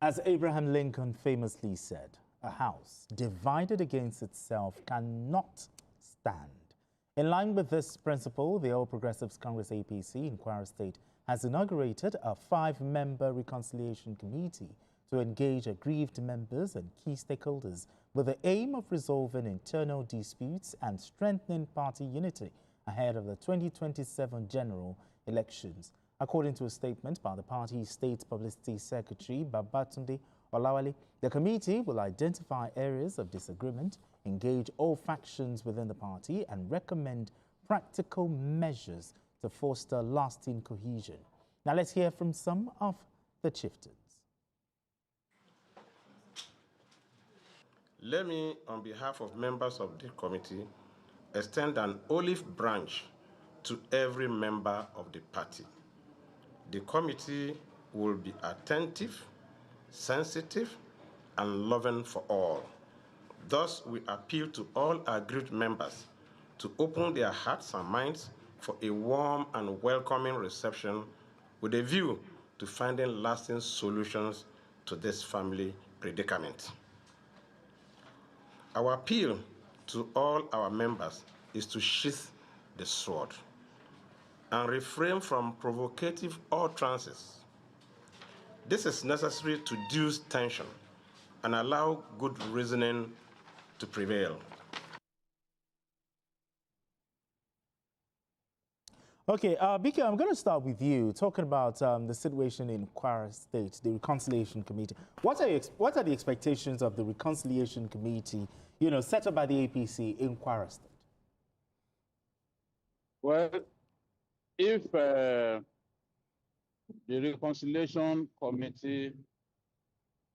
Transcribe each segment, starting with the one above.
As Abraham Lincoln famously said, a house divided against itself cannot stand. In line with this principle, the All Progressives Congress APC in Kwara State has inaugurated a 5-member reconciliation committee to engage aggrieved members and key stakeholders with the aim of resolving internal disputes and strengthening party unity ahead of the 2027 general elections. According to a statement by the party's State Publicity Secretary, Babatunde Olawale, the committee will identify areas of disagreement, engage all factions within the party, and recommend practical measures to foster lasting cohesion. Now let's hear from some of the chieftains. Let me, on behalf of members of the committee, extend an olive branch to every member of the party. The committee will be attentive, sensitive, and loving for all. Thus, we appeal to all aggrieved members to open their hearts and minds for a warm and welcoming reception with a view to finding lasting solutions to this family predicament. Our appeal to all our members is to sheath the sword and refrain from provocative utterances. This is necessary to reduce tension and allow good reasoning to prevail. Okay, Bika, I'm going to start with you, talking about the situation in Kwara State, the Reconciliation Committee. What are the expectations of the Reconciliation Committee, set up by the APC in Kwara State? Well, if the Reconciliation Committee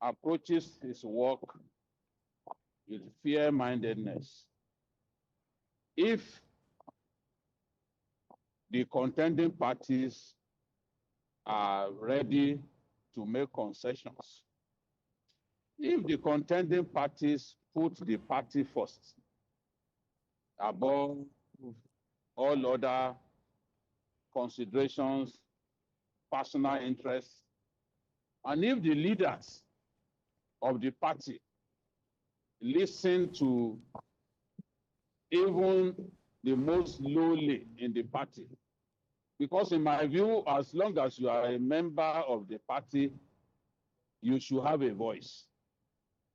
approaches its work with fair-mindedness, if the contending parties are ready to make concessions, if the contending parties put the party first above all other considerations, personal interests, and if the leaders of the party listen to even the most lowly in the party, because in my view, as long as you are a member of the party, you should have a voice.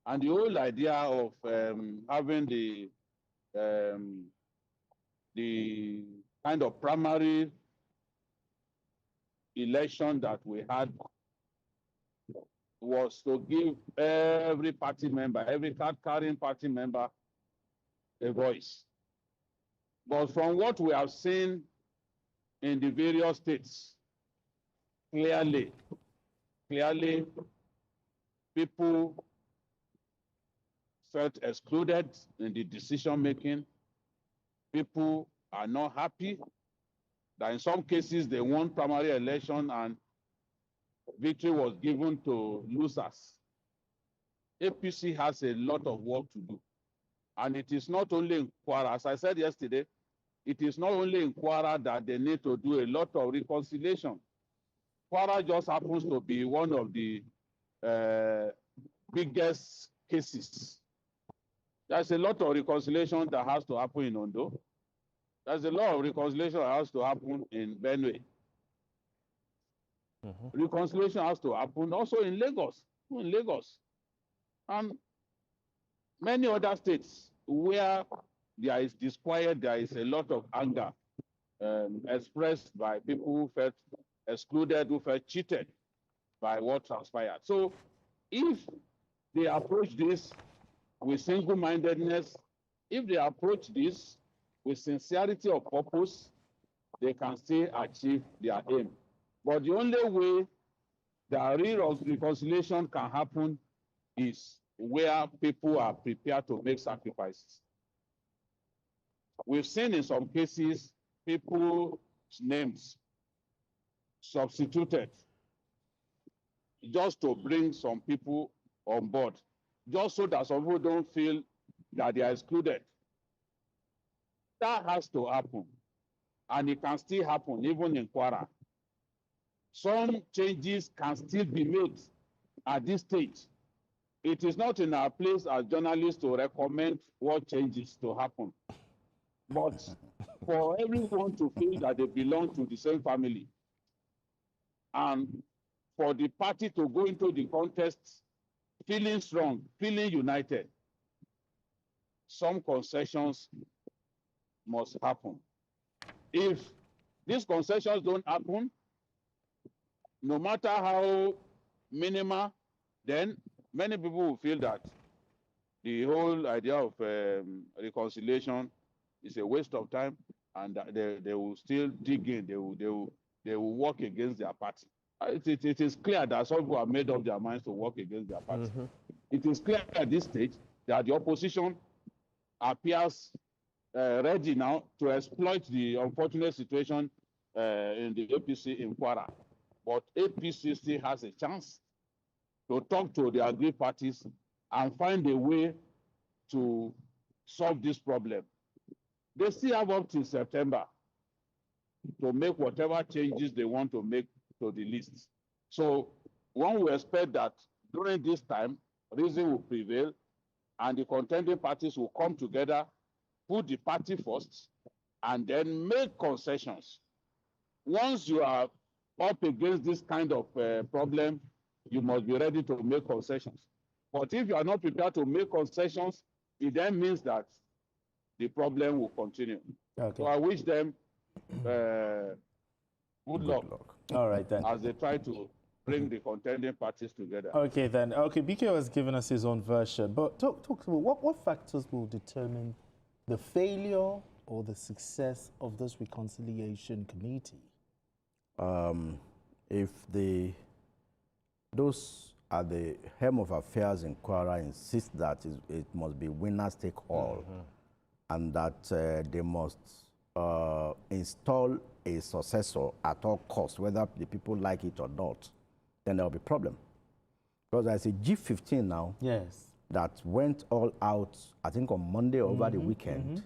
And the whole idea of having the kind of primary election that we had was to give every party member, every card-carrying party member, a voice. But from what we have seen in the various states, clearly, people felt excluded in the decision-making. People are not happy that in some cases they won primary election and victory was given to losers. APC has a lot of work to do. And it is not only in Kwara, as I said yesterday, it is not only in Kwara that they need to do a lot of reconciliation. Kwara just happens to be one of the biggest cases. There's a lot of reconciliation that has to happen in Ondo. There's a lot of reconciliation that has to happen in Benue. Reconciliation has to happen also in Lagos, and many other states where there is disquiet, there is a lot of anger expressed by people who felt excluded, who felt cheated by what transpired. So if they approach this with single-mindedness, if they approach this with sincerity of purpose, they can still achieve their aim. But the only way the real reconciliation can happen is where people are prepared to make sacrifices. We've seen in some cases people's names substituted just to bring some people on board, just so that some people don't feel that they are excluded. That has to happen, and it can still happen even in Kwara. Some changes can still be made at this stage. It is not in our place as journalists to recommend what changes to happen. But for everyone to feel that they belong to the same family, and for the party to go into the contest feeling strong, feeling united, some concessions must happen. If these concessions don't happen, no matter how minimal, then many people will feel that the whole idea of reconciliation is a waste of time, and that they will still dig in. They will work against their party. It is clear that some people have made up their minds to work against their party. Mm-hmm. It is clear at this stage that the opposition appears ready now to exploit the unfortunate situation in the APC in Kwara. But APC still has a chance to talk to the aggrieved parties and find a way to solve this problem. They still have up till September to make whatever changes they want to make to the list. So one will expect that during this time, reason will prevail and the contending parties will come together, put the party first, and then make concessions. Once you are up against this kind of problem, you must be ready to make concessions. But if you are not prepared to make concessions, it then means that the problem will continue. Okay. So I wish them good luck. All right, then. As they try to bring the contending parties together. Okay, then. Okay, BK has given us his own version. But talk to me, what factors will determine the failure or the success of this reconciliation committee? If those at the helm of affairs in Kwara insist that it must be winners take all, and that they must install a successor at all costs, whether the people like it or not, then there will be a problem. Because there's a G15 now that went all out, I think on Monday or over the weekend.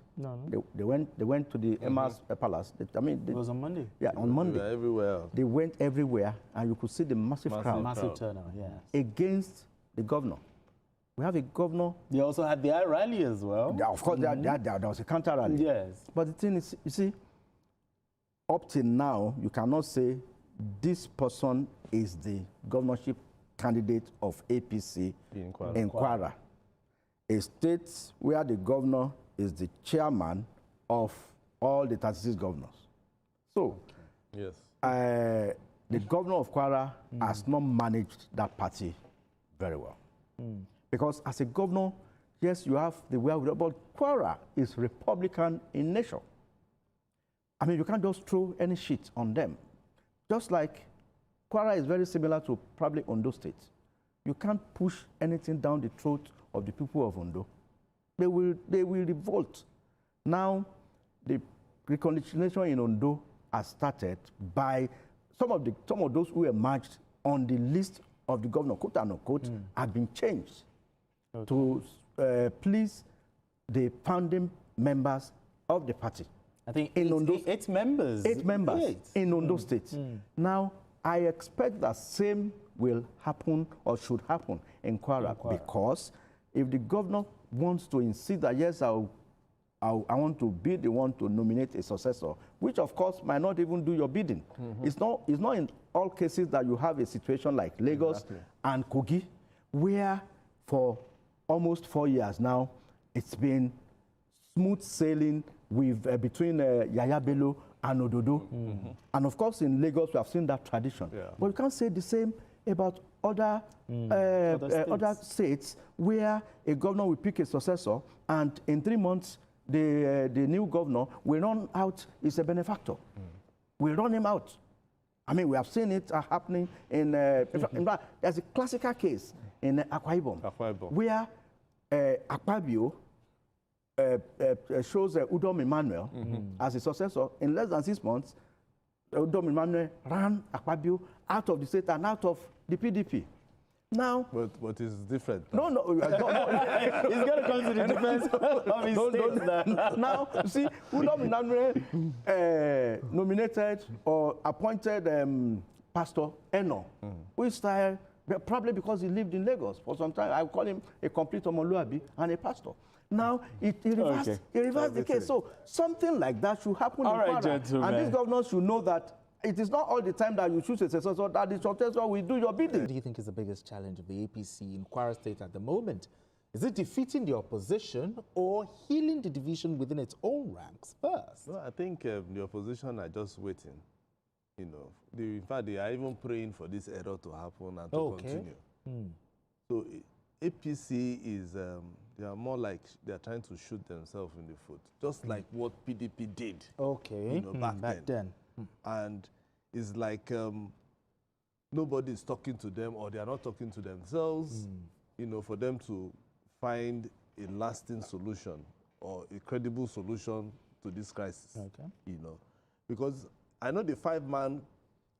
They went to the Emma's Palace. It was on Monday? Yeah, on Monday. Everywhere. They went everywhere, and you could see the massive crowd. Massive turnout, yes. Against the governor. We have a governor. They also had their rally as well. Yeah, of course, there was a counter rally. Yes. But the thing is, you see, up till now, you cannot say this person is the governorship candidate of APC in Kwara, a state where the governor is the chairman of all the 36 governors. So, the governor of Kwara has not managed that party very well. Because as a governor, yes, you have the wherewithal, but Kwara is Republican in nature. I mean, you can't just throw any shit on them. Just like Kwara is very similar to probably Ondo State. You can't push anything down the throat of the people of Ondo. They will revolt. Now, the reconciliation in Ondo has started by some of those who emerged on the list of the governor, quote unquote, have been changed to please the founding members of the party. I think eight members. Eight members in Ondo State. Now, I expect that same will happen or should happen in Kwara, because if the governor wants to insist that, yes, I want to be the one to nominate a successor, which of course might not even do your bidding. It's not in all cases that you have a situation like Lagos and Kogi, where for almost 4 years now, it's been smooth sailing with between Yaya Bello and Ododo. And of course, in Lagos, we have seen that tradition. But you can't say the same about other states where a governor will pick a successor, and in 3 months, the new governor will run out, is a benefactor. Will run him out. I mean, we have seen it happening in, in fact, there's a classical case in Akwa Ibom, where Akpabio shows Udom Emmanuel as a successor. In less than 6 months, Udom Emmanuel ran Akpabio out of the state and out of the PDP. Now, but it's different. No. He's going to come to the defense of his state. Now, you see, Udom Emmanuel nominated or appointed Pastor Eno, who started Probably because he lived in Lagos for some time. I call him a complete Omoluabi and a pastor. Now, he reversed the case. So something like that should happen in Kwara. Gentlemen. And these governors should know that it is not all the time that you choose a successor, that the successor will do your bidding. What do you think is the biggest challenge of the APC in Kwara State at the moment? Is it defeating the opposition or healing the division within its own ranks first? No, I think the opposition are just waiting. You know, in fact, they are even praying for this error to happen and to continue. So APC is, they are more like they are trying to shoot themselves in the foot, just like what PDP did. Okay, you know, back then. And it's like nobody is talking to them, or they are not talking to themselves, you know, for them to find a lasting solution or a credible solution to this crisis. Okay. You know, because I know the 5-man,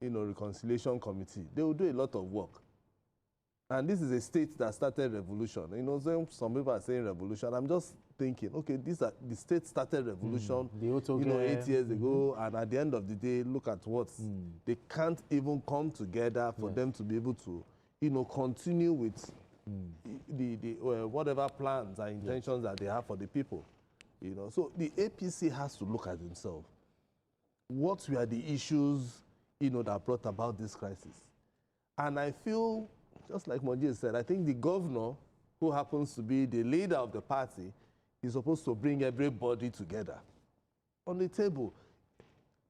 you know, reconciliation committee, they will do a lot of work. And this is a state that started revolution. You know, some people are saying revolution. I'm just thinking, okay, the state started revolution, you know, 8 years ago, and at the end of the day, look at what they can't even come together for them to be able to, you know, continue with whatever plans and intentions that they have for the people. You know, so the APC has to look at themselves. What were the issues, you know, that brought about this crisis? And I feel, just like Monji said, I think the governor, who happens to be the leader of the party, is supposed to bring everybody together on the table.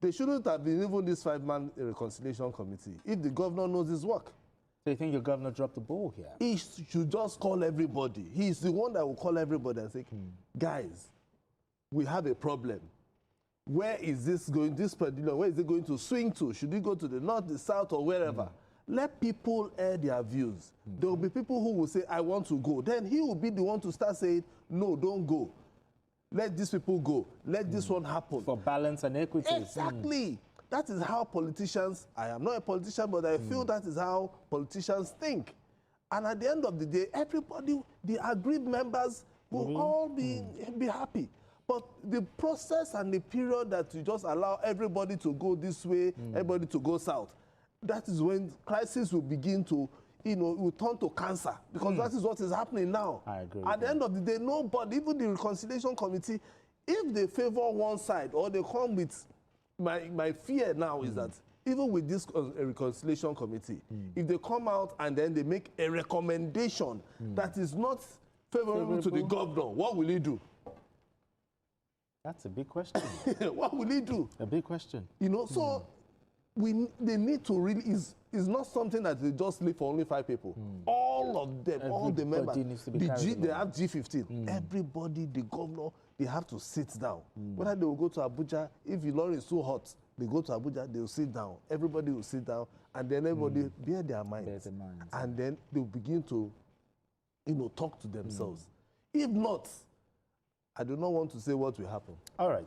They shouldn't have been even this 5-man reconciliation committee if the governor knows his work. So you think your governor dropped the ball here? He should just call everybody. He's the one that will call everybody and say, guys, we have a problem. Where is this going, where is it going to swing to? Should it go to the north, the south, or wherever? Let people air their views. There will be people who will say, I want to go. Then he will be the one to start saying, no, don't go. Let these people go. Let this one happen. For balance and equity. Exactly. That is how politicians, I am not a politician, but I feel that is how politicians think. And at the end of the day, everybody, the aggrieved members will all be happy. But the process and the period that you just allow everybody to go this way, everybody to go south, that is when crisis will begin to, you know, will turn to cancer, because that is what is happening now. I agree. At the end of the day, nobody, even the reconciliation committee, if they favor one side or they come with, my fear now is that even with this reconciliation committee, if they come out and then they make a recommendation that is not favorable to the governor, what will he do? That's a big question. What will he do? A big question. You know, so they need to really, is not something that they just leave for only 5 people. All of them, all the members, they have G15. Everybody, the governor, they have to sit down. Whether they will go to Abuja, if Ilorin is so hot, they go to Abuja, they will sit down. Everybody will sit down, and then everybody bear their minds. And then they will begin to, you know, talk to themselves. If not, I do not want to say what will happen. All right.